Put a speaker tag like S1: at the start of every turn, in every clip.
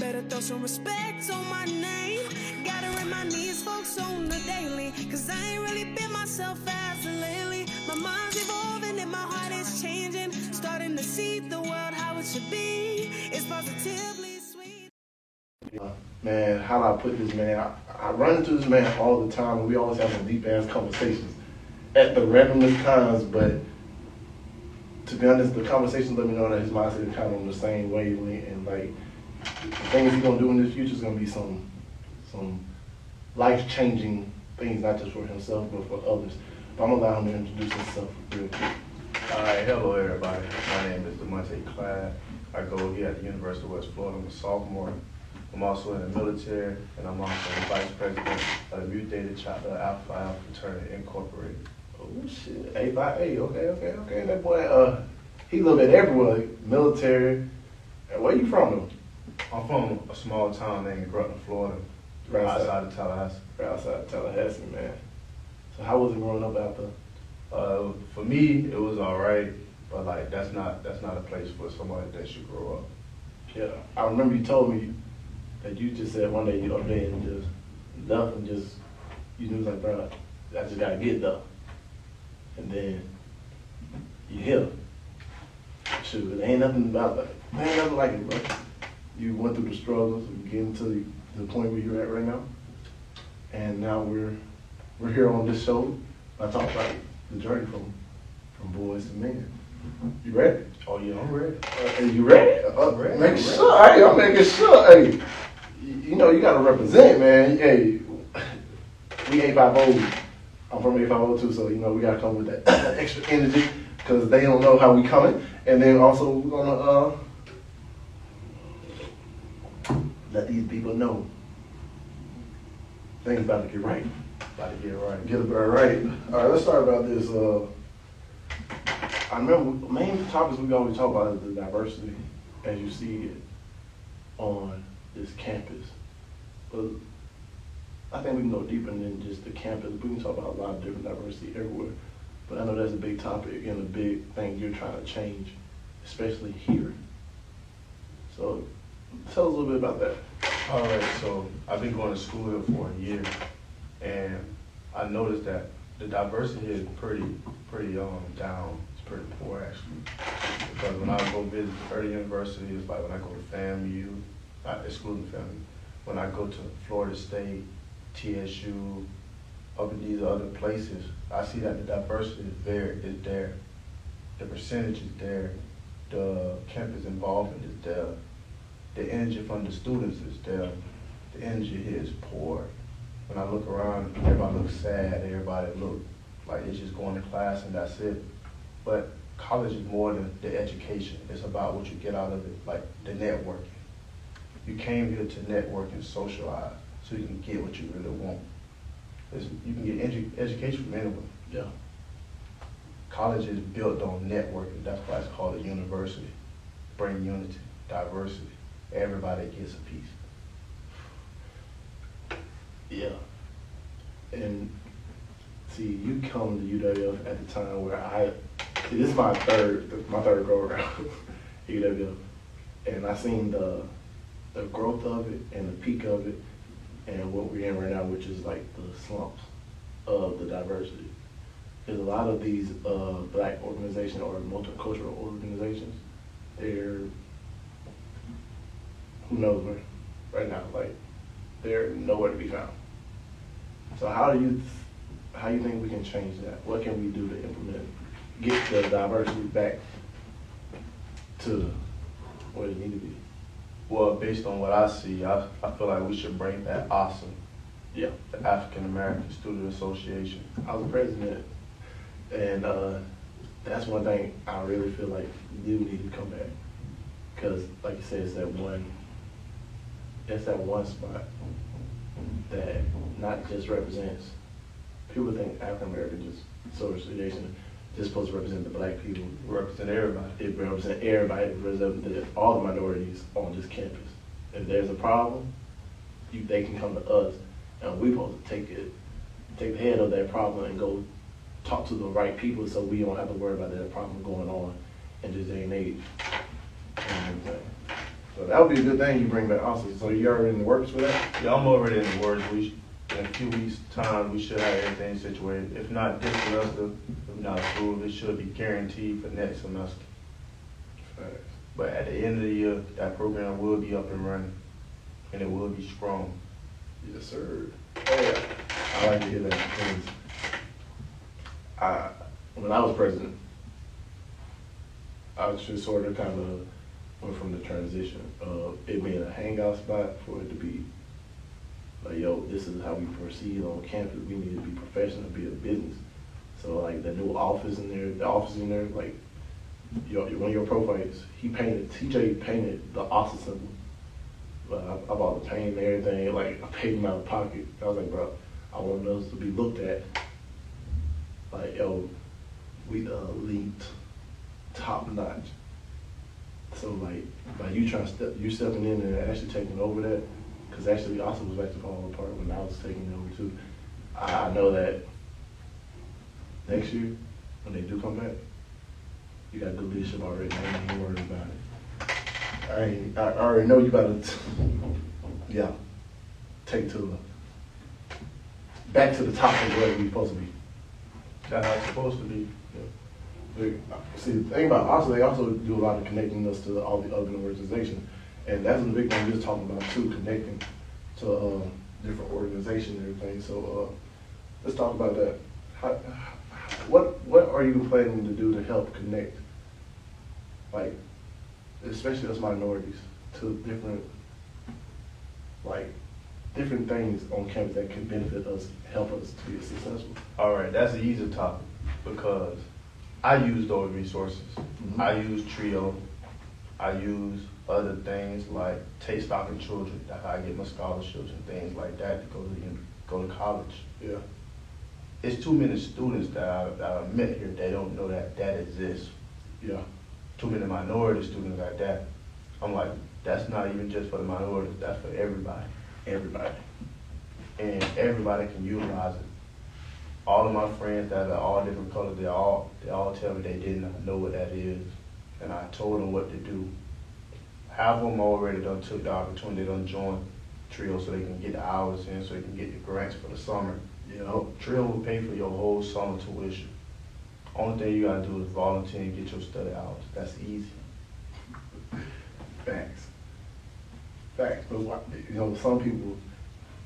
S1: better throw some respect on my name. Gotta remind these folks on the daily, cause I ain't really been myself as of lately. My mind's evolving and my heart is changing. Starting to see the world how it should be. It's positively sweet.
S2: Man, how do I put this, man? I run into this man all the time, and we always have some deep-ass conversations at the randomest times, but to be honest, the conversations let me know that his mindset is kind of on the same wavelength, and like, the things he's gonna do in the future is gonna be some life-changing things, not just for himself, but for others. But I'm gonna allow him to introduce himself real quick.
S3: All right, hello everybody. My name is Demonte Cladd. I go here at the University of West Florida. I'm a sophomore. I'm also in the military, and I'm also the vice president of the mutated chapter of Alpha Alpha Fraternity Incorporated.
S2: Oh shit, 8x8, okay. That boy, he a little bit everywhere. Military. Where you from though?
S3: I'm from a small town named Grutton, Florida,
S2: Right
S3: outside of Tallahassee.
S2: Right outside of Tallahassee, man. So how was it growing up out there?
S3: For me, it was all right, but like that's not a place for somebody that should grow up.
S2: Yeah, I remember you told me that you just said one day you up there and just left and just, you knew like, bro, I just gotta get there. And then you here. Shoot, there ain't nothing about that. There ain't nothing like it, bro. You went through the struggles and getting to the point where you're at right now. And now we're here on this show. I talk about the journey from Boyz to Men. You ready?
S3: Oh yeah, I'm ready.
S2: You ready?
S3: I'm ready.
S2: Make sure. Hey, I'm making sure. Hey, you know you gotta represent, man. Hey, we 850. I'm from 850 too, so you know we gotta come with that extra energy because they don't know how we coming. And then also we're gonna let these people know things about to get right.
S3: About to get right.
S2: Get it right. All right, let's start about this. I remember the main topics we always talk about is the diversity as you see it on this campus. But I think we can go deeper than just the campus. We can talk about a lot of different diversity everywhere. But I know that's a big topic and a big thing you're trying to change, especially here. So tell us a little bit about that.
S3: All right, so I've been going to school here for a year, and I noticed that the diversity here is pretty down. It's pretty poor actually. Because when I go visit other universities, it's like when I go to FAMU, not excluding FAMU, when I go to Florida State, TSU, up in these other places, I see that the diversity is there. The percentage is there. The campus involvement is there. The energy from the students is there. The energy here is poor. When I look around, everybody looks sad. Everybody look like they're just going to class and that's it. But college is more than the education. It's about what you get out of it, like the networking. You came here to network and socialize so you can get what you really want. You can get education from anywhere.
S2: Yeah.
S3: College is built on networking. That's why it's called a university. Bring unity, diversity. Everybody gets a piece.
S2: Yeah. And see, you come to UWF at the time where this is my third go around UWF, and I seen the growth of it and the peak of it, and what we're in right now, which is like the slumps of the diversity. Because a lot of these black organizations or multicultural organizations, they're who knows where right now, like they're nowhere to be found. So how do you think we can change that? What can we do to implement, get the diversity back to where it need to be?
S3: Well, based on what I see, I feel like we should bring back ASA,
S2: Yeah.
S3: the African American Student Association.
S2: I was president, and that's one thing I really feel like we do need to come back. Because, like you said, it's that one spot that not just represents, people think African American association just supposed to represent the black people.
S3: Represent everybody.
S2: It represents everybody, it represents all the minorities on this campus. If there's a problem, they can come to us, and we're supposed to take the head of that problem and go talk to the right people so we don't have to worry about that problem going on in this day and age. So that would be a good thing you bring back also. So you already in the works for that?
S3: Yeah, I'm already in the works. In a few weeks' time, we should have everything situated. If not this semester, if not approved, it should be guaranteed for next semester.
S2: Facts.
S3: But at the end of the year, that program will be up and running, and it will be strong.
S2: Yes, sir. Yeah. I like to hear that because when I was president, I was just sort of kind of went from the transition of it being a hangout spot for it to be like, yo, this is how we proceed on campus. We need to be professional, be a business. So like the new office in there, the office in there, like one of your profiles, TJ painted the office symbol. I bought the paint and everything, like I paid him out of pocket. I was like, bro, I want us to be looked at like, yo, we the elite, top notch. So like by you you stepping in and actually taking over that, because actually also was back to fall apart when I was taking it over too. I know that next year when they do come back, you got good leadership already. I ain't even worried about it. I already know you about to, take to back to the top of where we supposed to be.
S3: That's how it's supposed to be.
S2: See, the thing about also, they also do a lot of connecting us to all the other organizations. And that's the big thing we're just talking about too, connecting to different organizations and everything. So let's talk about that. What are you planning to do to help connect, like, especially us minorities, to different things on campus that can benefit us, help us to be successful?
S3: All right, that's an easy topic because I use those resources.
S2: Mm-hmm.
S3: I use Trio. I use other things like Taste Stocking Children. That's how I get my scholarships and things like that to go to college.
S2: Yeah.
S3: It's too many students that I met here. They don't know that exists.
S2: Yeah.
S3: Too many minority students like that. I'm like, that's not even just for the minorities. That's for everybody.
S2: Everybody.
S3: And everybody can utilize it. All of my friends that are all different colors, they all tell me they did not know what that is. And I told them what to do. Half of them already done took the opportunity, done joined Trio so they can get the hours in, so they can get the grants for the summer. You know, Trio will pay for your whole summer tuition. Only thing you gotta do is volunteer and get your study hours. That's easy.
S2: Facts. But some people,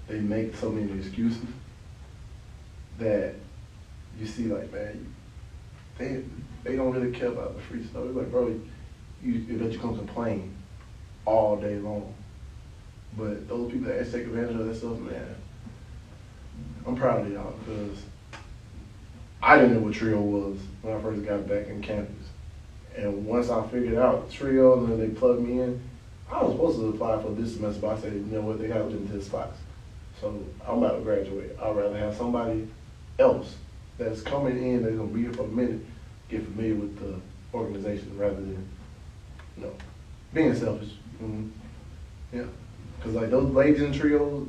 S2: they make so many excuses that you see, like, man, they don't really care about the free stuff. It's like, bro, you bet you come complain all day long. But those people that take advantage of that stuff, man, I'm proud of y'all because I didn't know what Trio was when I first got back in campus. And once I figured out Trio and then they plugged me in, I was supposed to apply for this semester, but I said, you know what, they got limited spots. So I'm about to graduate. I'd rather have somebody else that's coming in, that's gonna be here for a minute, get familiar with the organization rather than, being selfish. Mm-hmm. Yeah. Because like those ladies in Trio,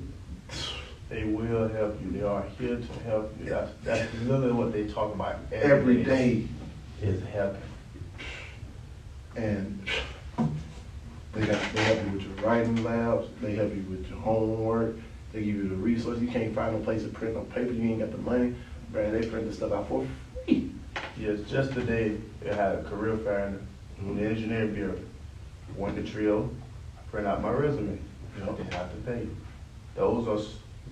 S3: they will help you. They are here to help you. That's literally what they talk about
S2: every day
S3: is helping.
S2: And they help you with your writing labs, they help you with your homework, they give you the resources. You can't find no place to print no paper, you ain't got the money. Man, they print this stuff out for free.
S3: Yes, just today they had a career fair in the engineering bureau. Went to Trio, print out my resume. You didn't have to pay. Those are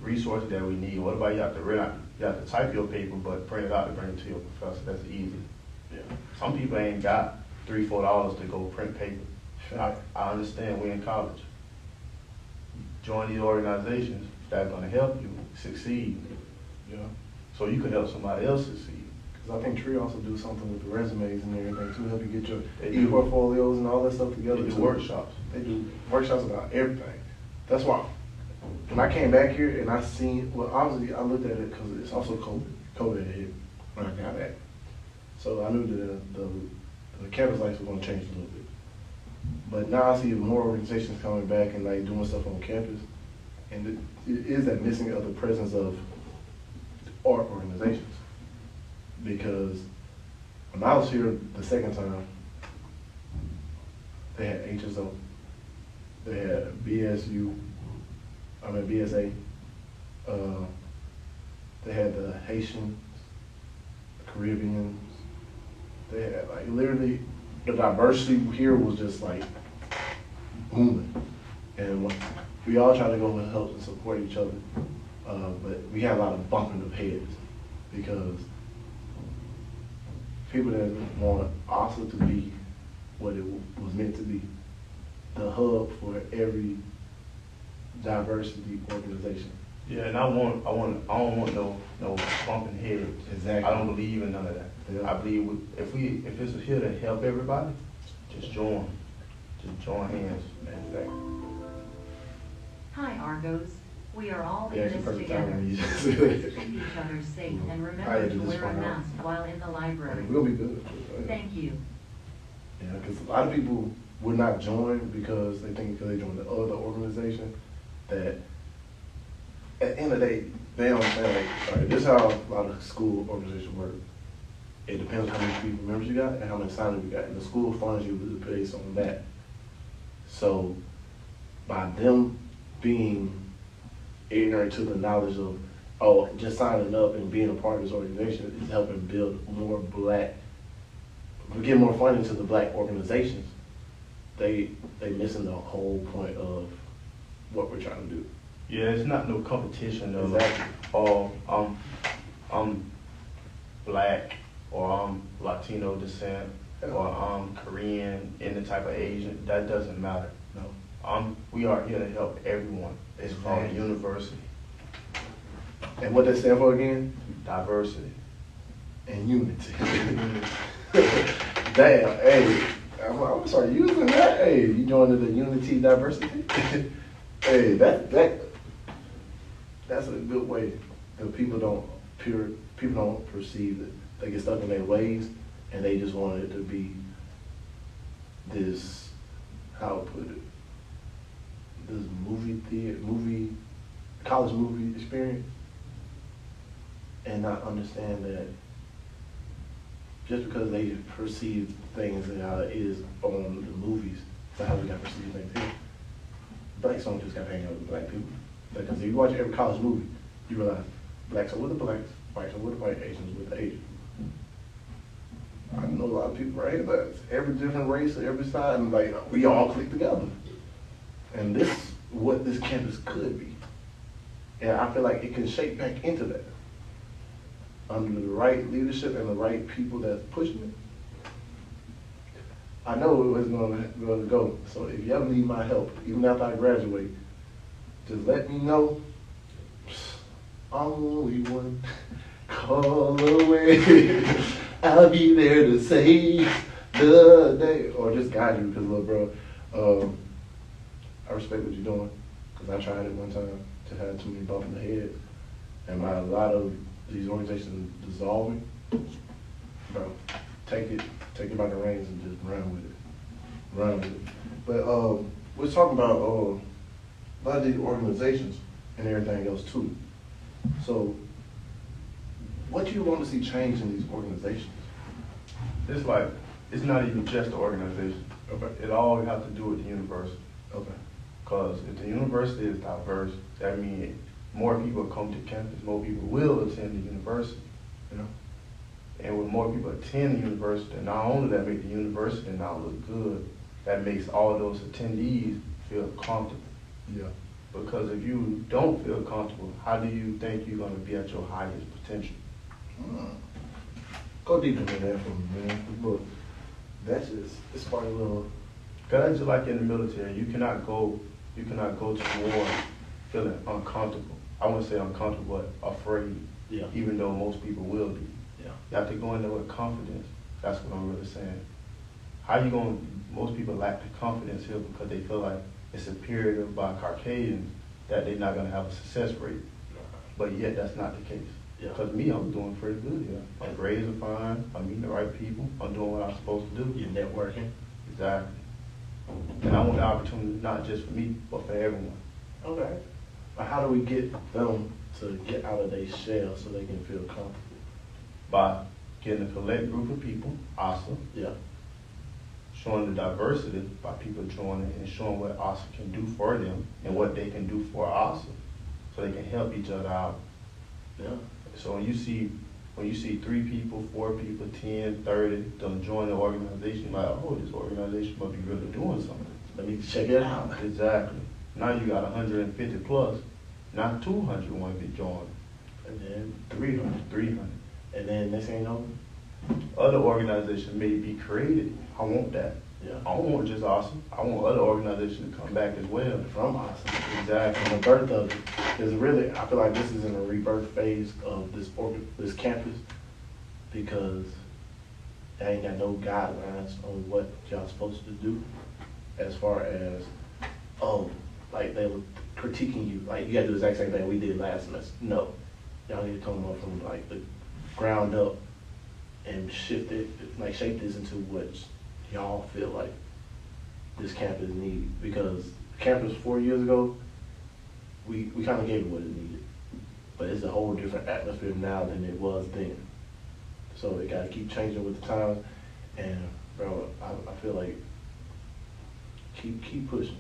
S3: resources that we need. What about you have to type your paper, but print it out to bring it to your professor? That's easy.
S2: Yeah. Some
S3: People ain't got $3, $4 to go print paper. I understand we're in college. Join these organizations that are going to help you succeed.
S2: Yeah.
S3: So you can help somebody else succeed.
S2: Because I think Trio also do something with the resumes and everything to help you get your e-portfolios and all that stuff together.
S3: They do workshops.
S2: They do workshops about everything. That's why when I came back here and I seen, well, obviously I looked at it because it's also COVID hit when I got back. So I knew that the campus life was going to change a little bit. But now I see more organizations coming back and like doing stuff on campus. And it is that missing of the presence of art organizations. Because when I was here the second time, they had HSO. They had BSA. They had the Haitians, the Caribbeans. They had like literally the diversity here was just like booming, and we all try to go and help and support each other. But we had a lot of bumping of heads because people didn't want ASA to be what it was meant to be, the hub for every diversity organization.
S3: Yeah, and I don't want no bumping heads.
S2: Exactly.
S3: I don't believe in none of that.
S2: Yeah.
S3: I believe if it's here to help everybody, just join hands.
S2: Exactly.
S4: Hi, Argos. We are all
S2: Yeah,
S4: in
S2: it's the
S4: this
S2: perfect
S4: together.
S2: time when you just
S4: Keep each other safe and
S2: I
S4: remember
S2: had
S4: to
S2: to just
S4: wear a
S2: find out.
S4: mask while in the library.
S2: We'll be good.
S4: Thank you.
S2: Yeah, because a lot of people would not join because they think because they join the other organization that at the end of the day, they don't say like, all right, this is how a lot of school organizations work. It depends on how many people members you got and how many signers you got. And the school funds you based on that. So by them being ignorant to the knowledge of, oh, just signing up and being a part of this organization is helping build more get more funding to the black organizations. They missing the whole point of what we're trying to do.
S3: Yeah, it's not no competition of,
S2: Exactly.
S3: oh, I'm black, or I'm Latino descent, or I'm Korean, any type of Asian. That doesn't matter.
S2: No.
S3: We are here to help everyone. It's called
S2: Exactly.
S3: university,
S2: And what they stand for again?
S3: diversity.
S2: And unity. Damn, hey, I'm gonna start using that. Hey, you joining the unity diversity? Hey, that's a good way. Because people don't perceive that they get stuck in their ways, and they just want it to be this, how I put it, this college movie experience, and not understand that just because they perceive things and how it is on the movies, that's how we got perceived things here. Blacks don't just got to hang out with black people. Because if you watch every college movie, you realize blacks are with the blacks, whites are with the white, Asians with the Asians. I know a lot of people right here that's every different race, every side, and like we all click together. And this is what this campus could be. And I feel like it can shape back into that. Under the right leadership and the right people that's pushing it, I know it was going to go. So if you ever need my help, even after I graduate, just let me know. I'm only one call away. I'll be there to save the day, or just guide you. Because, little bro, I respect what you're doing. Because I tried it one time to have too many bumps in the head, and by a lot of these organizations dissolving, bro, take it by the reins and just run with it. But we're talking about a lot of these organizations and everything else too. So, what do you want to see change in these organizations?
S3: It's not even just the organization.
S2: Okay.
S3: It all has to do with the university.
S2: Okay.
S3: Because if the university is diverse, that means more people come to campus, more people will attend the university.
S2: You know?
S3: And when more people attend the university, not only that make the university now look good, that makes all those attendees feel comfortable.
S2: Yeah.
S3: Because if you don't feel comfortable, how do you think you're going to be at your highest potential?
S2: Go deeper into that for me, man. Look, that's just, it's part of a little.
S3: Because that's just like in the military. You cannot go to war feeling uncomfortable. I wouldn't say uncomfortable, but afraid.
S2: Yeah.
S3: Even though most people will be.
S2: Yeah.
S3: You have to go in there with confidence. That's what I'm really saying. Most people lack the confidence here because they feel like it's a period by Caucasians that they're not going to have a success rate. But yet that's not the case.
S2: Yeah.
S3: Because me, I'm doing pretty good here. My grades are fine. I'm meeting the right people. I'm doing what I'm supposed to do.
S2: You're networking.
S3: Exactly. And I want the opportunity not just for me, but for everyone.
S2: Okay. But how do we get them to get out of their shell so they can feel comfortable?
S3: By getting a select group of people, ASA,
S2: Yeah.
S3: showing the diversity by people joining and showing what ASA can do for them and what they can do for ASA, so they can help each other out.
S2: Yeah.
S3: So when you see 3 people, 4 people, 10, 30 done join the organization, you're like, oh, this organization must be really doing something.
S2: Let me check it out.
S3: Exactly. Now you got 150 plus. Now 200 want to be joined.
S2: And then
S3: 300.
S2: And then next thing you know,
S3: Other organizations may be created. I want that.
S2: yeah,
S3: I don't want just ASA. I want other organizations to come back as well.
S2: from us.
S3: Exactly.
S2: And the birth of it is really, I feel like this is in a rebirth phase of this campus, because they ain't got no guidelines on what y'all supposed to do, as far as, like they were critiquing you, like you gotta do the exact same thing we did last semester. No, y'all need to come up from like the ground up and shape this into what y'all feel like this campus needs. Because campus 4 years ago, we kind of gave it what it needed, but it's a whole different atmosphere now than it was then. So it gotta keep changing with the times, and bro, I feel like keep pushing,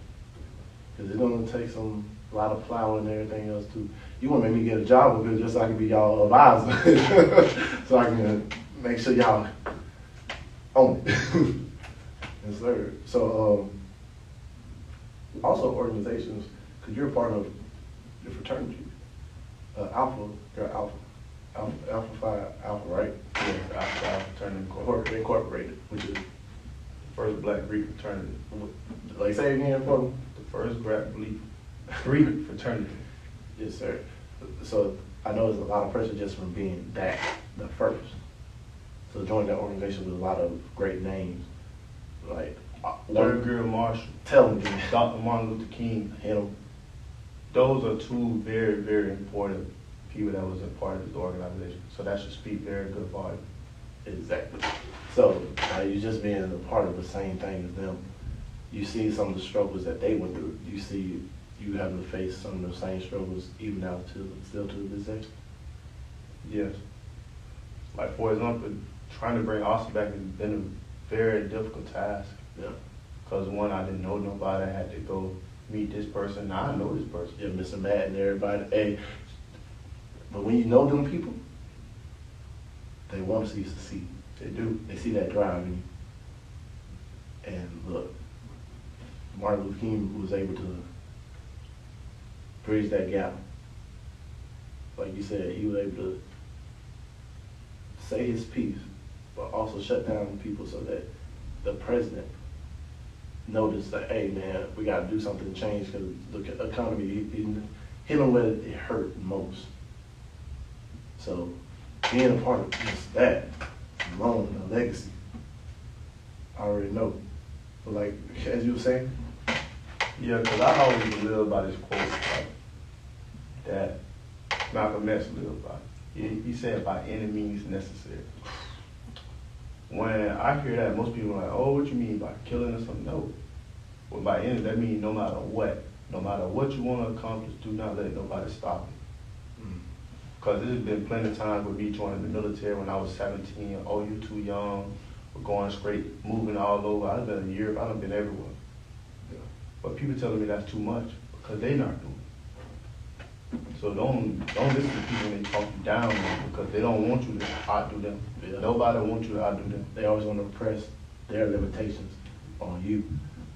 S2: because it's gonna take a lot of plowing and everything else too. You wanna make me get a job with it just so I can be y'all advisor, so I can make sure y'all own it. Yes, sir. So also organizations, because you're a part of the fraternity, Alpha Phi Alpha, right?
S3: Yeah, Alpha Fraternity
S2: Incorporated, which is
S3: first Black Greek fraternity.
S2: like, say it again for me.
S3: The first Black Greek fraternity.
S2: Yes, sir. So I know there's a lot of pressure just from being the first. So joining that organization with a lot of great names, like
S3: Thurgood Marshall,
S2: tell me,
S3: Dr. Martin Luther King,
S2: him.
S3: those are two very, very important people that was a part of this organization. So that should speak very good volume.
S2: Exactly. So you just being a part of the same thing as them, you see some of the struggles that they went through. You see you having to face some of the same struggles even now still to this day.
S3: Yes. Like, for example, trying to bring Austin back has been a very difficult task.
S2: Yeah.
S3: Because one, I didn't know nobody. I had to go meet this person. Now I know this person.
S2: Yeah, Mr. Matt and everybody. Hey, but when you know them people, they want to see you succeed.
S3: They do.
S2: They see that drive in you. And look, Martin Luther King was able to bridge that gap. Like you said, he was able to say his piece, but also shut down people so that the president noticed that, hey man, we got to do something to change, because the economy hit him where it hurt most. So being a part of just that alone, a legacy, I already know. But like, as you were saying,
S3: Yeah, because I always live by this quote like, that Malcolm X lived by. He said, by any means necessary. When I hear that, most people are like, oh, what you mean by killing or something? No. Well, by any, that means no matter what you want to accomplish, do not let nobody stop you. Because there's been plenty of times with me joining the military when I was 17, oh, you're too young, we're going straight, moving all over. I've been in Europe, I've been everywhere.
S2: yeah,
S3: But people telling me that's too much because they not doing it. So don't listen to people when they talk you down, man, because they don't want you to outdo them.
S2: Yeah.
S3: Nobody wants you to outdo them.
S2: they always want to press their limitations on you,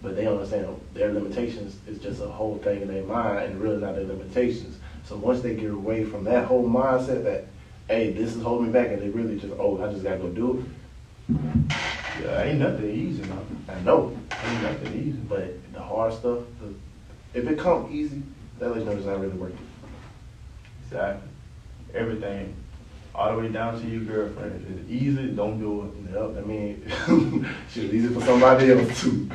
S2: but they don't understand their limitations is just a whole thing in their mind, and really not their limitations. So once they get away from that whole mindset that, hey, this is holding me back, and they really just, oh, I just gotta go do it.
S3: Yeah, ain't nothing easy now.
S2: I know,
S3: Ain't nothing easy.
S2: but the hard stuff, if it comes easy, that lets you know it's not really worth it.
S3: Exactly. Everything, all the way down to your girlfriend. If it's easy, don't do it.
S2: Yep, I mean, shit, easy for somebody else too.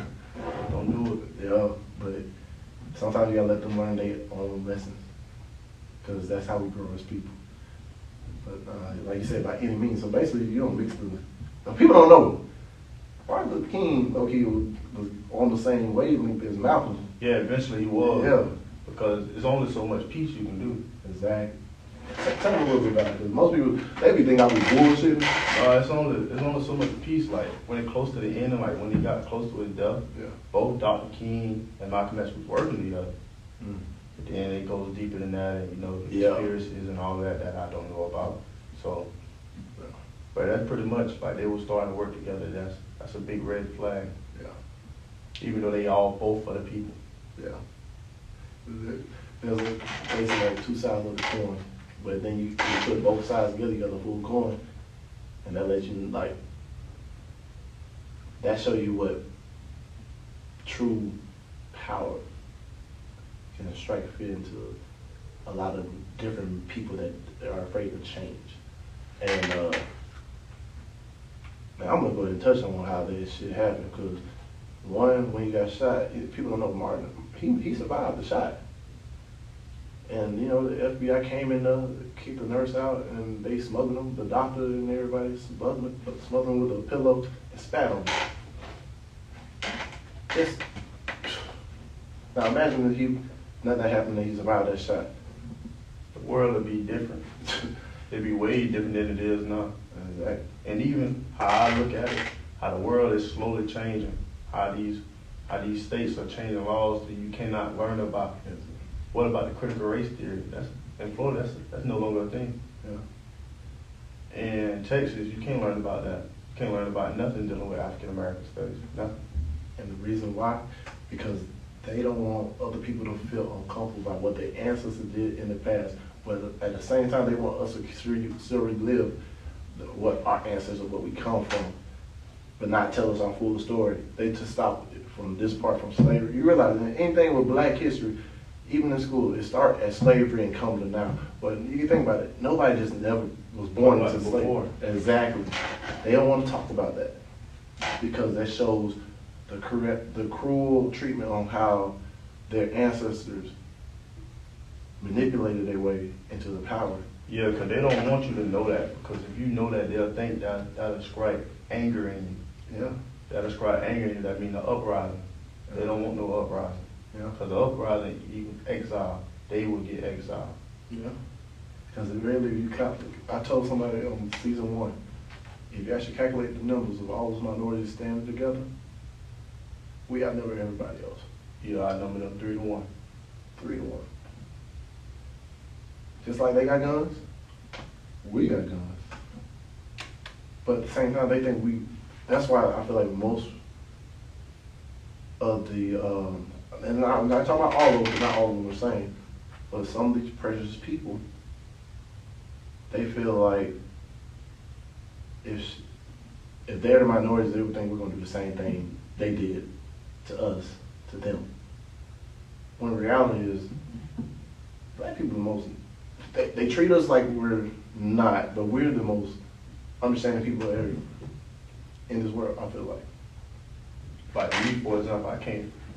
S3: Don't do it.
S2: Yeah, but sometimes you gotta let them learn their own lessons, because that's how we grow as people. But like you said, by any means. So basically, you don't mix the people don't know. Martin Luther King, he was on the same wavelength as Malcolm.
S3: Yeah, eventually he was.
S2: Yeah,
S3: Because there's only so much peace you can do.
S2: exactly. Tell me a little bit about it, because most people, they be thinking I be bullshitting.
S3: It's only so much peace. Like when it close to the end, and like when he got close to his death,
S2: Yeah.
S3: both Dr. King and Malcolm X was working together.
S2: Mm.
S3: But then it goes deeper than that, and the
S2: Yeah.
S3: conspiracies and all that I don't know about. So,
S2: Yeah.
S3: but that's pretty much like they were starting to work together. That's a big red flag.
S2: Yeah.
S3: Even though they all both for the people.
S2: Yeah. There's basically like two sides of the coin, but then you put both sides together, you got a full coin, and that lets you like, that show you what true power can strike fear into a lot of different people that are afraid to change. And man, I'm gonna go ahead and touch on how this shit happened, because one, when he got shot, people don't know Martin, he survived the shot. And the FBI came in to keep the nurse out, and they smothered him, the doctor and everybody smothered him with a pillow and spat on him. Now imagine if nothing happened and he survived that shot.
S3: The world would be different. It'd be way different than it is now.
S2: Exactly.
S3: And even how I look at it, how the world is slowly changing, how these states are changing laws that you cannot learn about. What about the critical race theory? In Florida, that's no longer a thing.
S2: Yeah.
S3: In Texas, you can't learn about that. You can't learn about nothing dealing with African American studies. Nothing.
S2: And the reason why, because they don't want other people to feel uncomfortable about what their ancestors did in the past, but at the same time, they want us to still relive what our ancestors, what we come from, but not tell us our full story. They just stop from this part, from slavery. You realize that anything with Black history, even in school, it started as slavery and come to now. But you can think about it, nobody just never was born into slavery. Exactly. They don't want to talk about that, because that shows the cruel treatment on how their ancestors manipulated their way into the power.
S3: Yeah, because they don't want you to know that, because if you know that, they'll think that'll strike anger in you.
S2: Yeah.
S3: That'll strike anger in you, that means the uprising. They don't want no uprising.
S2: Yeah.
S3: Because the uprising, even exile, they will get exiled.
S2: Yeah. Because it really, I told somebody on season 1, if you actually calculate the numbers of all those minorities standing together, we outnumber everybody else.
S3: Yeah, I number them 3-1.
S2: 3-1. Just like they got guns, we got guns. But at the same time, they think that's why I feel like most of the, and I'm not talking about all of them, not all of them are the same, but some of these precious people, they feel like if they're the minorities, they would think we're going to do the same thing they did to us, to them. When the reality is, Black people are the most, they treat us like we're not, but we're the most understanding people ever in this world, I feel like.
S3: Like me, for example,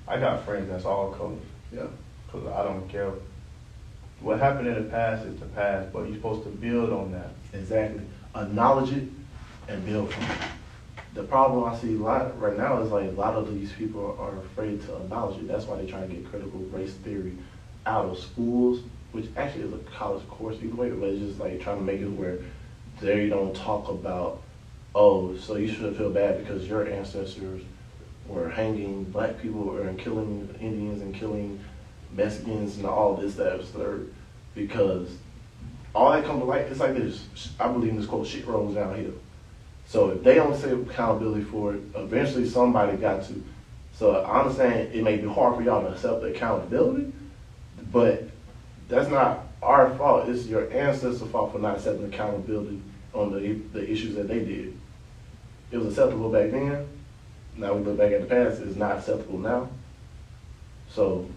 S3: I got friends that's all colors.
S2: Yeah.
S3: Because I don't care. What happened in the past is the past, but you're supposed to build on that.
S2: Exactly. Acknowledge it and build from it. The problem I see a lot right now is like a lot of these people are afraid to acknowledge it. That's why they try to get critical race theory out of schools, which actually is a college course either way, but it's just like trying to make it where there you don't talk about, oh, so you should feel bad because your ancestors were hanging Black people and killing Indians and killing Mexicans and all this, that, absurd, because all that comes to light, it's like this, I believe in this quote, shit rolls downhill. So if they don't take accountability for it, eventually somebody got to. So I understand it may be hard for y'all to accept the accountability, but that's not our fault. It's your ancestors' fault for not accepting accountability on the issues that they did. It was acceptable back then. Now we look back at the past, it's not acceptable now. So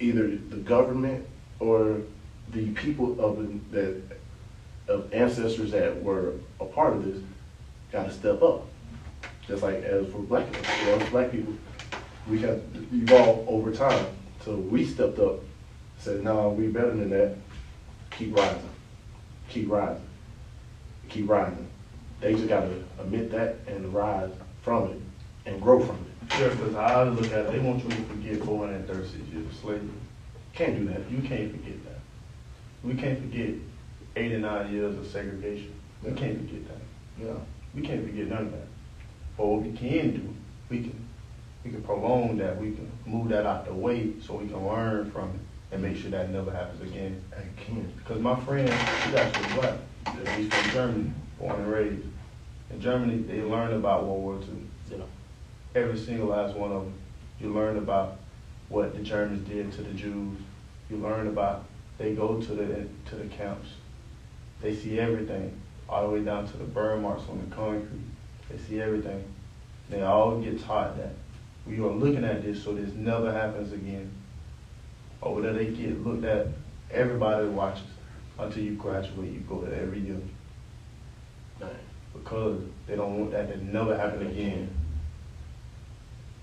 S2: either the government or the people of ancestors that were a part of this got to step up. Just like as for Black people, we have evolved over time. So we stepped up, said, no, we better than that. Keep rising, keep rising, keep rising. They just got to admit that and rise from it and grow from it.
S3: Sure, because I look at it, they want you to forget 436 years of slavery.
S2: Can't do that.
S3: You can't forget that. We can't forget 8 and 9 years of segregation. We
S2: Yeah.
S3: can't forget that.
S2: Yeah.
S3: We can't forget none of that. But what we can do, we can prolong that. We can move that out the way so we can learn from it and make sure that never happens again.
S2: I can.
S3: Because my friend, he's actually black. He's from Germany, born and raised. In Germany, they learned about World War II.
S2: Yeah.
S3: Every single last one of them. You learn about what the Germans did to the Jews. You learn about they go to the camps. They see everything, all the way down to the burn marks on the concrete. They see everything. They all get taught that we are looking at this so this never happens again. Over there, they get looked at. Everybody watches until you graduate. You go to every year
S2: Right.
S3: because they don't want that to never happen again.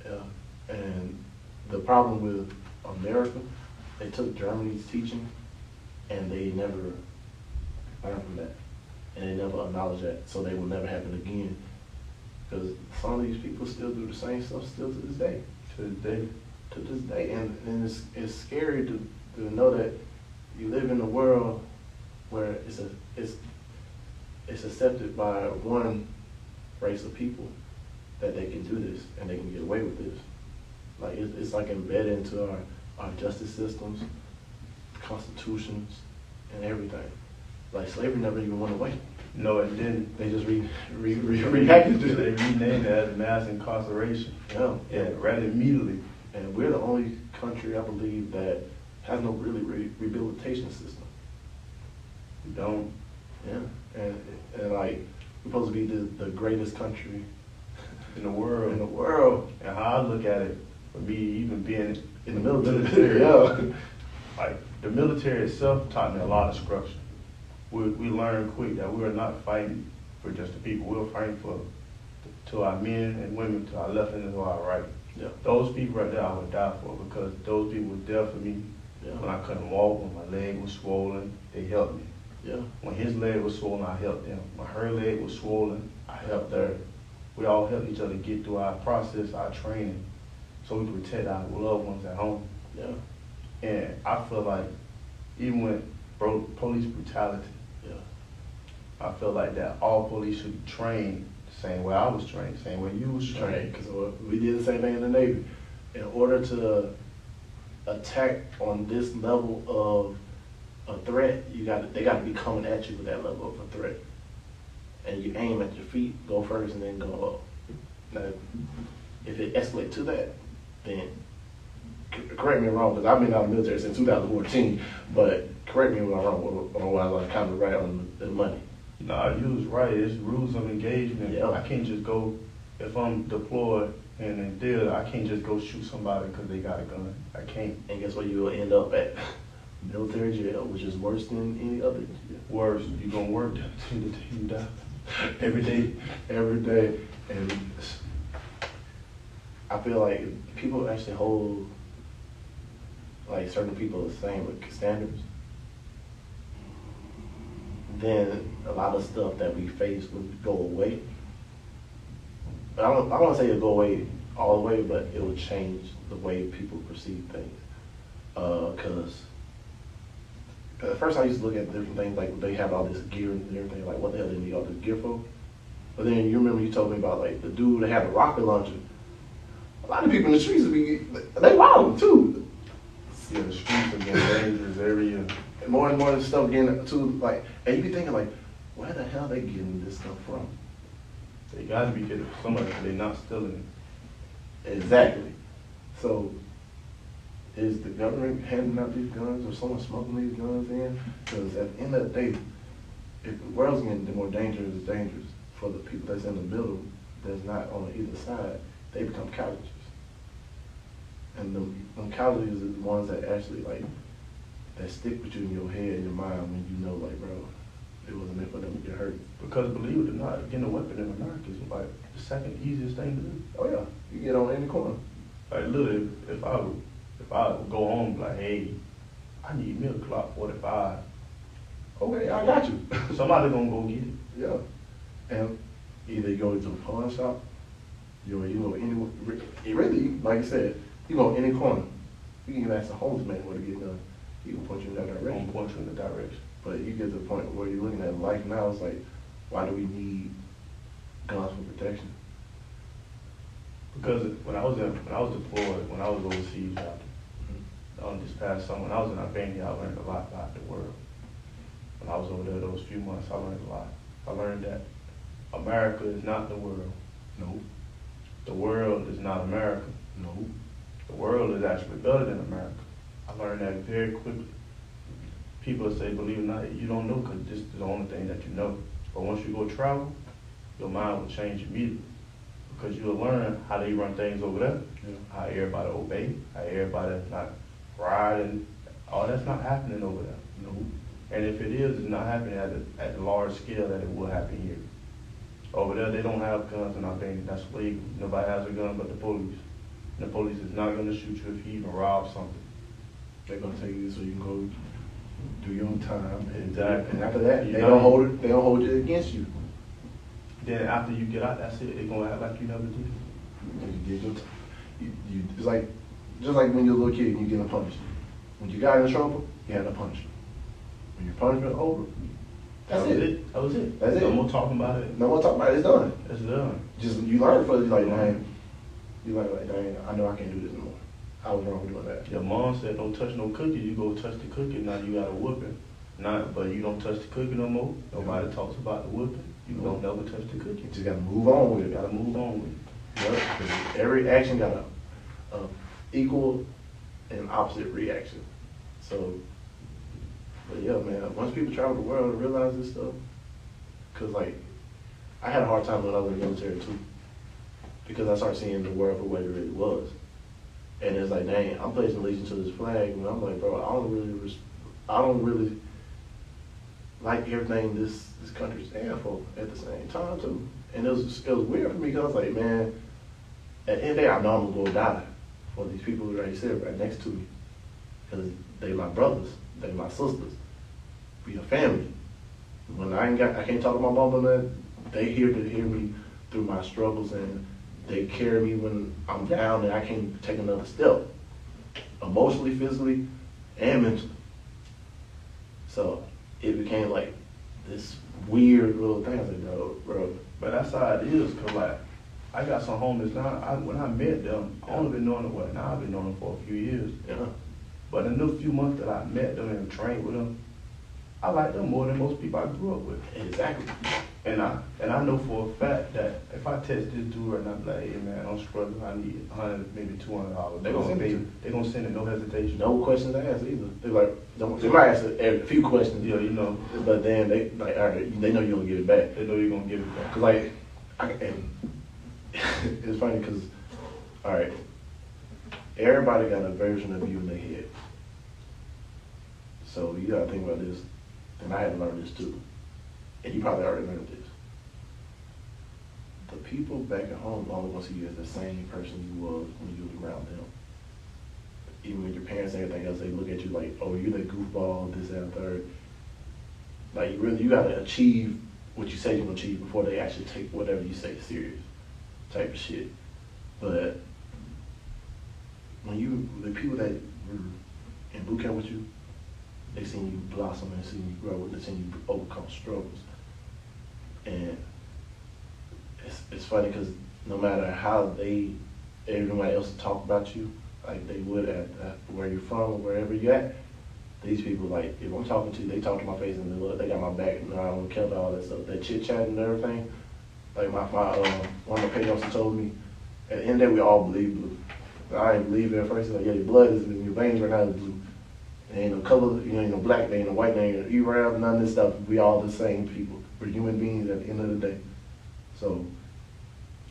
S2: Yeah. And the problem with America, they took Germany's teaching and they never learned from that. And they never acknowledged that, so they will never happen again. Because some of these people still do the same stuff still to this day.
S3: To this day.
S2: To this day. And it's scary to know that you live in a world where it's accepted by one race of people that they can do this and they can get away with this. Like it's like embedded into our justice systems, constitutions, and everything. Like slavery never even went away.
S3: No, it didn't.
S2: They just repackaged it.
S3: They renamed it as mass incarceration.
S2: Yeah.
S3: Yeah, right immediately.
S2: And we're the only country, I believe, that has no really rehabilitation system.
S3: We don't.
S2: Yeah. And like we're supposed to be the greatest country
S3: In the world.
S2: in the world.
S3: And how I look at it, for me, even being
S2: In the military. Yeah.
S3: like the military itself taught me a lot of structure. We learned quick that we are not fighting for just the people. We're fighting to our men and women, to our left and to our right.
S2: Yeah.
S3: Those people right there I would die for because those people were there for me.
S2: Yeah.
S3: When I couldn't walk, when my leg was swollen, they helped me.
S2: Yeah.
S3: When his leg was swollen, I helped him. When her leg was swollen, I helped her. We all helped each other get through our process, our training, so we could protect our loved ones at home.
S2: Yeah.
S3: And I feel like even with police brutality,
S2: Yeah.
S3: I feel like that all police should be trained the same way I was trained, the same way you was
S2: Right,
S3: trained.
S2: because we did the same thing in the Navy. In order to attack on this level of a threat, they got to be coming at you with that level of a threat. And you aim at your feet, go first, and then go up. Now, if it escalates to that, then correct me if I'm wrong, because I've been out of the military since 2014. But correct me if I'm wrong, or I was kind of right on the money.
S3: Nah, you was right. It's rules of engagement.
S2: Yeah.
S3: I can't just go, if I'm deployed and in theater, I can't just go shoot somebody because they got a gun. I can't.
S2: And guess what? You will end up at military jail, which is worse than any other jail.
S3: Worse, you're going to work till the day you die.
S2: Every day. And I feel like people actually hold like certain people the same with standards, then a lot of stuff that we face would go away. But I don't want to say it'll go away all the way, but it will change the way people perceive things. Because at first I used to look at different things, like they have all this gear and everything, like what the hell they need all this gear for? But then you remember you told me about like the dude that had a rocket launcher. A lot of people in the streets they wild too.
S3: Yeah, the streets are getting dangerous every year.
S2: And more stuff getting too, like, and you be thinking like, where the hell they getting this stuff from?
S3: They got to be getting somebody because they're not stealing it.
S2: Exactly. So, is the government handing out these guns or someone smoking these guns in? Because at the end of the day, if the world's getting more dangerous, it's dangerous for the people that's in the middle, that's not on either side. They become casualties. And them casualties are the ones that actually like, that stick with you in your head and your mind when you know like, bro, it wasn't meant for them to get hurt.
S3: Because believe it or not, getting a weapon in America is like the second easiest thing to do.
S2: Oh yeah, you get on any corner.
S3: Like literally, if I would go home and be like, hey, I need milk Glock 45.
S2: Okay, I got you.
S3: Somebody gonna go get it.
S2: Yeah. And either you go to a pawn shop, you go anywhere. Really, like I said, you go any corner. You can even ask a homeless man where to get done. He can point you in that
S3: Gonna
S2: direction.
S3: point you in the direction.
S2: But you get to the point where you're looking at life now, it's like, why do we need guns for protection?
S3: Because when I was deployed, when I was overseas, this past summer, when I was in Albania, I learned a lot about the world. When I was over there those few months, I learned a lot. I learned that America is not the world.
S2: No.
S3: The world is not America.
S2: No.
S3: The world is actually better than America. I learned that very quickly. People say, believe it or not, you don't know because this is the only thing that you know. But once you go travel, your mind will change immediately. Because you'll learn how they run things over there, how everybody obey, how everybody not ride, and all that's not happening over there.
S2: No.
S3: And if it is, it's not happening at the large scale that it will happen here. Over there, they don't have guns in Albania. That's legal. Nobody has a gun but the police. And the police is not going to shoot you if you even rob something.
S2: They're gonna take you so you can go do your own time.
S3: Exactly.
S2: And after that, they don't hold it against you.
S3: Then after you get out, that's it. They're gonna act like you never did.
S2: You did your time. It's like just like when you're a little kid and you get a punishment. When you got in trouble, you had a punishment. When your punishment over, that's it.
S3: That was it.
S2: That's it.
S3: No more talking about it.
S2: No more talking about it. It's done.
S3: It's done.
S2: Just you learn from it. Like, dang. You like, dang. I know I can't do this anymore. I was wrong with doing that.
S3: Your mom said don't touch no cookie. You go touch the cookie. Now you got a whooping. But you don't touch the cookie no more. Nobody talks about the whooping. You don't never touch the cookie.
S2: You just gotta move on with it.
S3: You gotta move on with it.
S2: Yep. 'Cause every action got a equal and opposite reaction. So, but yeah, man. Once people travel the world and realize this stuff, cause like I had a hard time when I was in the military too, because I started seeing the world for what it really was, and it's like, dang, I'm placing allegiance to this flag, and I'm like, bro, I don't really like everything this country stands for at the same time too. And it was weird for me because I was like, man, at the end of the day, I know I'm gonna go die for these people who right here, right next to me, because they my brothers, they my sisters, we a family. When I can't talk to my mom, man, they here to hear me through my struggles, and they carry me when I'm down and I can't take another step, emotionally, physically, and mentally. So it became like this weird little thing. I was like, bro.
S3: But that's how it is, cause like I got some homies now. When I met them, I only been knowing them now. I've been knowing them for a few years.
S2: Yeah.
S3: But in the few months that I met them and trained with them, I like them more than most people I grew up with.
S2: Exactly.
S3: And I know for a fact that if I text this dude right now, I'm like, hey man, I'm struggling. I need $100, maybe $200. They're gonna send it, no hesitation.
S2: No questions asked either. They're like, they might ask a few questions.
S3: Yeah, you know.
S2: But then they like, all right, they know you're gonna give it back.
S3: They know you're gonna give it back.
S2: Cause like, and it's funny because, all right, everybody got a version of you in their head. So you gotta think about this, and I had to learn this too. And you probably already learned this. The people back at home only gonna see you as the same person you was when you was around them. Even with your parents and everything else, they look at you like, oh, you're the goofball, this, that, and third. Like, you gotta achieve what you say you're gonna achieve before they actually take whatever you say serious, type of shit. But when the people that were in boot camp with you, they seen you blossom and seen you grow, they seen you overcome struggles. And it's funny because no matter how everybody else talk about you, like they would at where you're from or wherever you're at, these people, like, if I'm talking to you, they talk to my face and they look, they got my back, and I don't care about all that stuff, that chit chat and everything. Like one of my pay officers told me, at the end of the day, we all bleed blue. I didn't believe it at first. He's like, yeah, your blood is in your veins right now is blue. There ain't no color, ain't no black, there ain't no white, there ain't no E-Rab, none of this stuff. We all the same people. We're human beings at the end of the day. So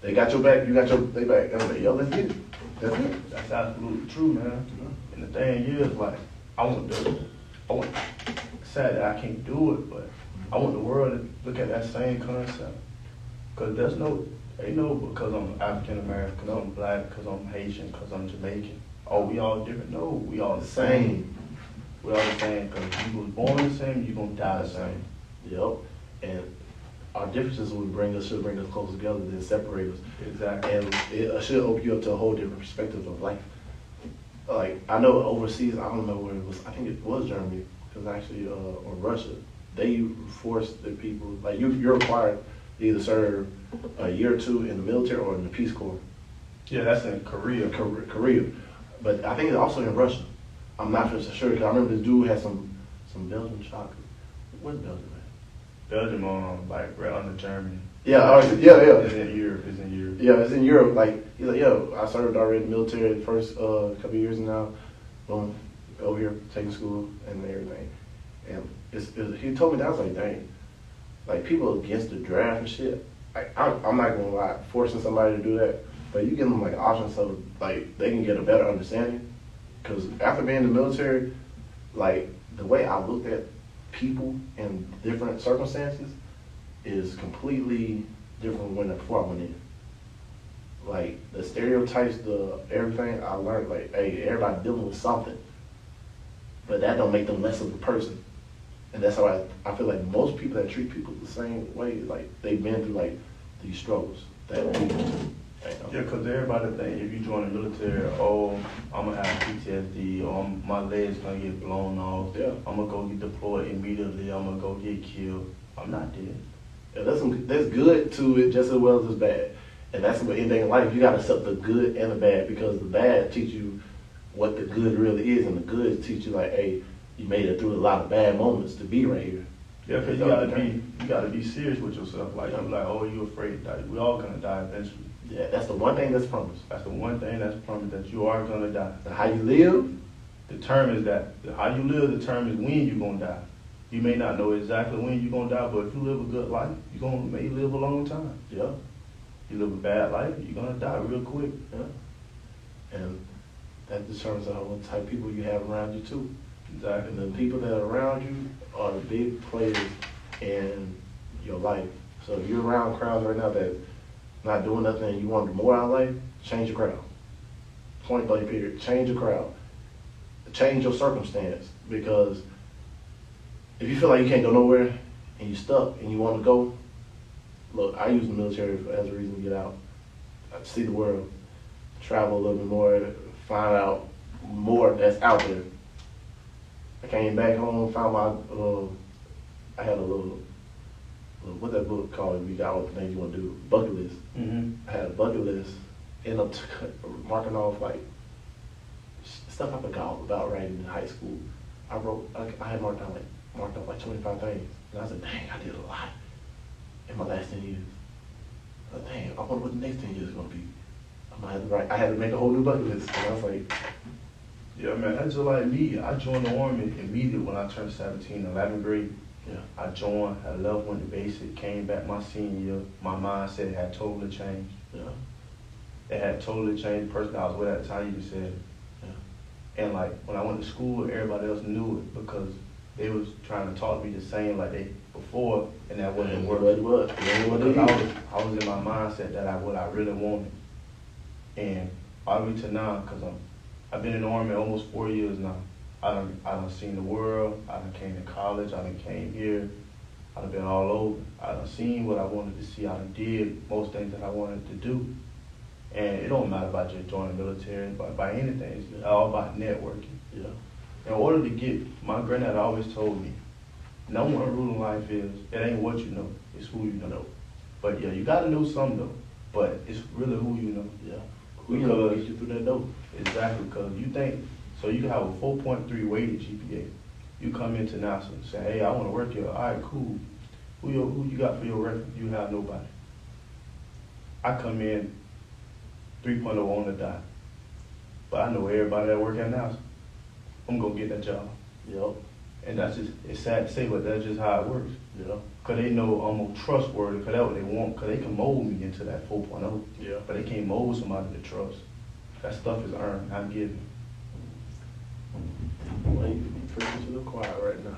S2: they got your back, you got they back. And I'm like, yo, let's get it. That's it.
S3: That's absolutely true, man. And the thing is, like, I want sad that I can't do it, but I want the world to look at that same concept. Cause they know because I'm African American, because I'm black, because I'm Haitian, because I'm Jamaican. Oh, we all different. No, we all the same. We all the same, because you was born the same, you gonna die the same.
S2: Yep. And our differences should bring us closer together than separate us.
S3: Exactly.
S2: And it should open you up to a whole different perspective of life. Like, I know overseas, I don't know where it was, I think it was Germany, because actually on Russia, they force the people, like you're required to either serve a year or two in the military or in the Peace Corps.
S3: Yeah, that's in Korea.
S2: Korea. But I think it's also in Russia. I'm not for sure, because I remember this dude had some Belgian chocolate. What's Belgium at?
S3: Belgium, like right under Germany.
S2: Yeah,
S3: It's in Europe.
S2: Yeah, it's in Europe. Like, he's like, yo, I served already in the military the first couple of years now. Boom, over here, taking school and everything. And he told me that, I was like, dang. Like, people against the draft and shit. Like, I'm not gonna lie, forcing somebody to do that, but you give them like an option so like they can get a better understanding. Because after being in the military, like the way I looked at people in different circumstances is completely different when before I went in. Like the stereotypes, the everything I learned, like, hey, everybody dealing with something, but that don't make them less of a person. And that's how I feel like most people that treat people the same way, like they've been through like these struggles that we
S3: Yeah, because everybody think if you join the military, oh, I'm going to have PTSD, or my leg's going to get blown off,
S2: Yeah.
S3: I'm going to go get deployed immediately, I'm going to go get killed. I'm not dead.
S2: Yeah, there's good to it just as well as bad. And that's what anything in life, you got to accept the good and the bad, because the bad teach you what the good really is, and the good teach you like, hey, you made it through a lot of bad moments to be right here.
S3: Yeah, because you gotta be serious with yourself. Like, I'm like, oh, you afraid to die. We all gonna die eventually.
S2: Yeah, that's the one thing that's promised.
S3: That's the one thing that's promised, that you are gonna die.
S2: And how you live,
S3: Determines that. How you live determines when you're gonna die. You may not know exactly when you're gonna die, but if you live a good life, you're gonna may live a long time.
S2: yeah,
S3: You live a bad life, you're gonna die real quick.
S2: yeah. And that determines what type of people you have around you too.
S3: Exactly.
S2: And the people that are around you are the big players in your life. So if you're around crowds right now that not doing nothing and you want more out of life, change your crowd. Point blank period. Change your crowd. Change your circumstance, because if you feel like you can't go nowhere and you're stuck and you want to go, look, I use the military as a reason to get out, see the world, travel a little bit more, find out more that's out there. I came back home, found I had a little, what that book called, we got all the things you want to do, bucket list.
S3: Mm-hmm.
S2: I had a bucket list, ended up marking off like stuff I forgot about writing in high school. I had marked off like 25 things. And I was like, dang, I did a lot in my last 10 years. Dang, I wonder what the next 10 years is going to be. I had to make a whole new bucket list. And I was like,
S3: Yeah, man, that's just like me. I joined the Army immediately when I turned 17, 11th grade.
S2: yeah,
S3: I joined, I left, went to basic, came back my senior year. My mindset had totally changed.
S2: yeah,
S3: It had totally changed. The person I was with at the time even said it.
S2: yeah.
S3: And like when I went to school, everybody else knew it because they was trying to talk to me the same like they before, and that wasn't
S2: What
S3: working.
S2: it was. It ain't what it
S3: Because
S2: is.
S3: I was in my mindset that what I really wanted. And all the way to now, because I've been in the Army almost 4 years now. I done seen the world. I done came to college. I done came here. I done been all over. I done seen what I wanted to see. I done did most things that I wanted to do. And it don't matter about just joining the military, but by anything. It's all about networking.
S2: Yeah,
S3: In order to get, my granddad always told me, #1 rule in life is, it ain't what you know, it's who you know. But yeah, you gotta know some though, but it's really who you know.
S2: yeah. Who you know get you through that door?
S3: Exactly, because you think, so you can have a 4.3 weighted GPA. You come into NASA and say, hey, I want to work here. All right, cool. Who you got for your record? You have nobody. I come in 3.0 on the dot, but I know everybody that work at NASA. I'm going to get that job.
S2: Yep,
S3: And that's just, it's sad to say, but that's just how it works.
S2: yeah,
S3: Because they know I'm more trustworthy, because that's what they want, because they can mold me into that 4.0.
S2: yeah.
S3: But they can't mold somebody to trust. That stuff is earned, not given.
S2: Well, you preaching to the choir right now.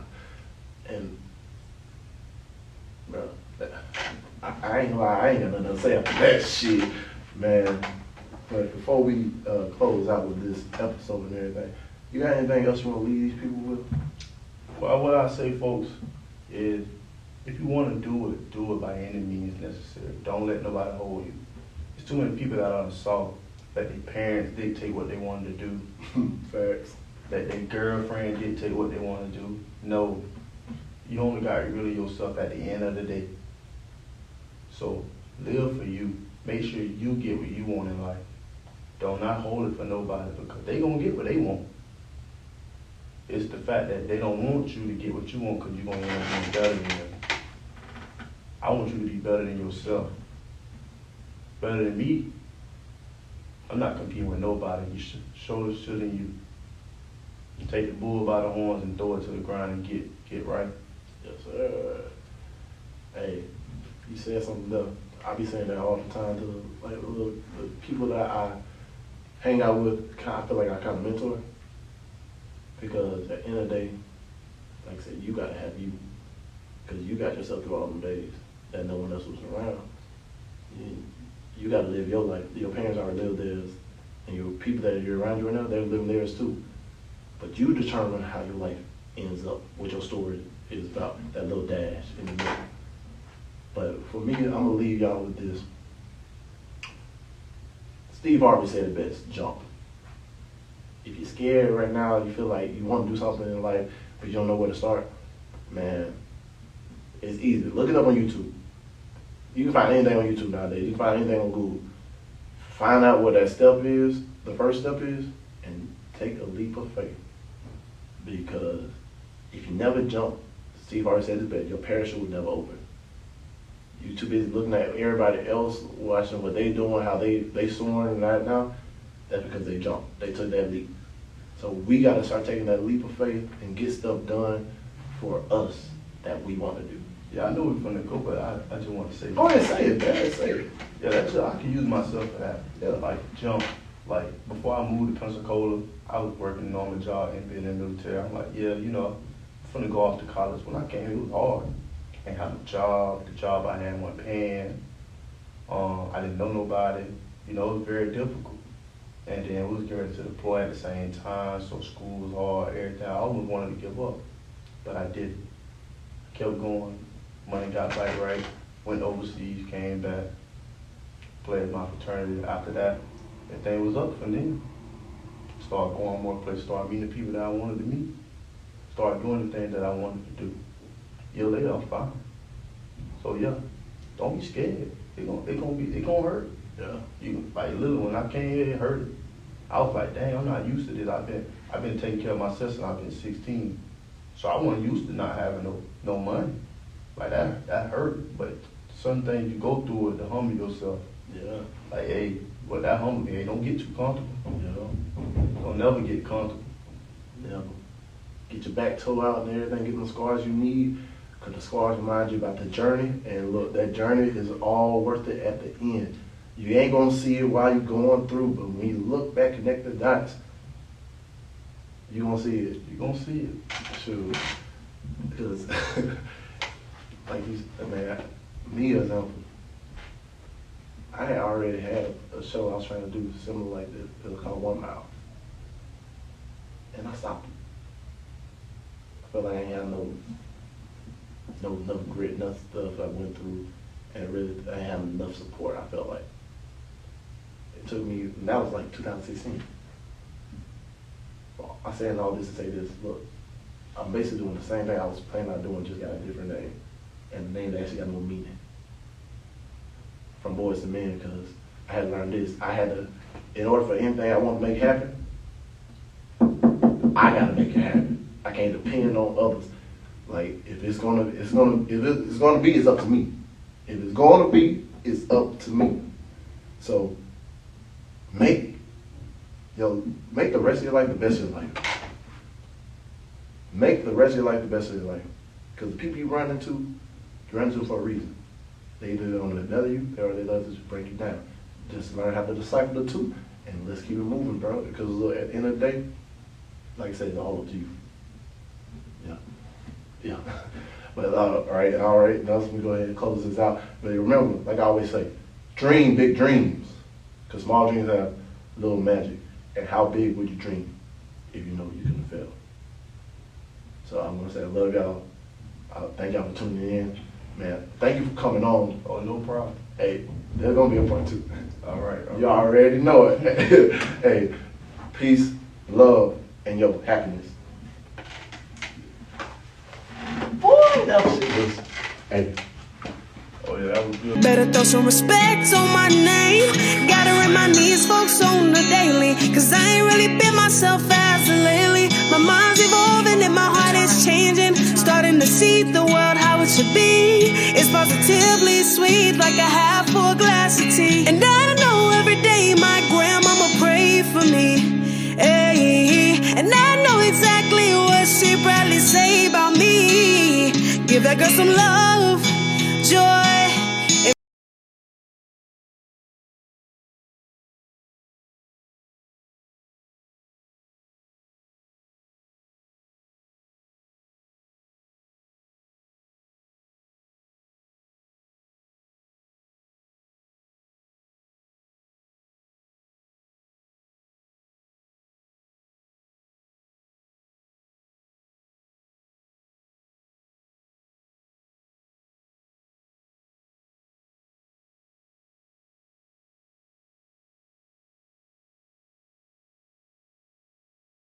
S2: And, bro, I ain't gonna lie, I ain't got nothing to say after that shit, man. But before we close out with this episode and everything, you got anything else you want to leave these people with?
S3: Well, what I say, folks, is if you want to do it by any means necessary. Don't let nobody hold you. There's too many people that are unsolved, that their parents dictate what they wanted to do.
S2: Facts.
S3: let their girlfriend dictate what they want to do. No, you only got really yourself at the end of the day. So live for you. Make sure you get what you want in life. Don't not hold it for nobody because they gonna get what they want. It's the fact that they don't want you to get what you want because you're gonna end up being better than them. I want you to be better than yourself. Better than me. I'm not competing with nobody. You should shoulder shouldn't you. You take the bull by the horns and throw it to the ground and get right.
S2: Yes, sir. Hey, you said something that I be saying that all the time to the people that I hang out with. I feel like I kind of mentor because at the end of the day, like I said, you gotta have you because you got yourself through all them days that no one else was around. You gotta live your life. Your parents already lived theirs, and your people that are around you right now, they're living theirs too. But you determine how your life ends up, what your story is about, that little dash in the middle. But for me, I'm gonna leave y'all with this. Steve Harvey said it best, jump. If you're scared right now, you feel like you want to do something in life, but you don't know where to start, man, it's easy. Look it up on YouTube. You can find anything on YouTube nowadays. You can find anything on Google. Find out what that step is, the first step is, and take a leap of faith. Because if you never jump, Steve Harvey said it best, your parachute will never open. You too busy looking at everybody else, watching what they doing, how they soaring right now. That's because they jumped. They took that leap. So we got to start taking that leap of faith and get stuff done for us that we want to do.
S3: Yeah, I know we're gonna go, but I just want to say.
S2: Go ahead, say it, man. Say it.
S3: Yeah, that's I can use myself for that. Yeah, like jump. Like before I moved to Pensacola, I was working a normal job and being in the military. I'm like, yeah, you know, I'm finna go off to college. When I came, it was hard. I didn't have a job. The job I had wasn't paying. I didn't know nobody. You know, it was very difficult. And then we was getting ready to deploy at the same time, so school was hard, everything. I almost wanted to give up, but I didn't. I kept going. Money got back right. Went overseas, came back, played my fraternity. After that, everything was up from then. Started going more places, started meeting the people that I wanted to meet. Started doing the things that I wanted to do. A year later, I'm fine. So yeah, don't be scared. It gonna hurt.
S2: Yeah.
S3: You like literally when I came here, it hurted. I was like, dang, I'm not used to this. I've been taking care of myself since I've been 16. So I wasn't used to not having no money. Like that hurt. But some things you go through it to humble yourself.
S2: Yeah.
S3: Like, hey, but that humble me, hey, don't get too comfortable.
S2: Yeah.
S3: Don't never get comfortable.
S2: Never. Get your back toe out and everything, get the scars you need, because the scars remind you about the journey, and look, that journey is all worth it at the end. You ain't gonna see it while you're going through, but when you look back, connect the dots, you're gonna see it.
S3: You're gonna see it.
S2: Sure. Because, like you said, man, me as example, I had already had a show I was trying to do similar like this. It was called 1 Mile. And I stopped it. I felt like I ain't had no enough grit, enough stuff I went through, and really I ain't had enough support, I felt like. It took me, and that was like 2016. Well, I'm saying all this to say this, look, I'm basically doing the same thing I was planning on doing, just got a different name. And the name actually got more meaning. From Boyz to Men, because I had to learn this. I had to, in order for anything I want to make happen, I gotta make it happen. I can't depend on others. Like if it's gonna be, it's up to me. If it's gonna be, it's up to me. So make the rest of your life the best of your life. Make the rest of your life the best of your life. Because the people you run into for a reason. They either want to better you or they love to just break you down. Just learn how to decipher the two, and let's keep it moving, bro. Because look, at the end of the day, like I said, it's all up to you. Yeah. But all right. Now let me go ahead and close this out. But remember, like I always say, dream big dreams. Because small dreams have little magic. And how big would you dream if you know you couldn't fail? So I'm gonna say I love y'all. Thank y'all for tuning in. Man, thank you for coming on.
S3: Oh, no problem.
S2: Hey, there's gonna be a part 2.
S3: All right.
S2: You already know it. Hey, peace, love, and your happiness. Boy, that shit was, hey.
S3: Oh yeah, that was good.
S1: Better throw some respect on my name. Gotta remind these folks on the daily, cause I ain't really been myself as of lately. My mind's evolving and my heart is changing. Starting to see the world how it should be. It's positively sweet like a half full glass of tea. And I know every day my grandmama pray for me. Hey, and I know exactly what she probably say about me. Give that girl some love, joy,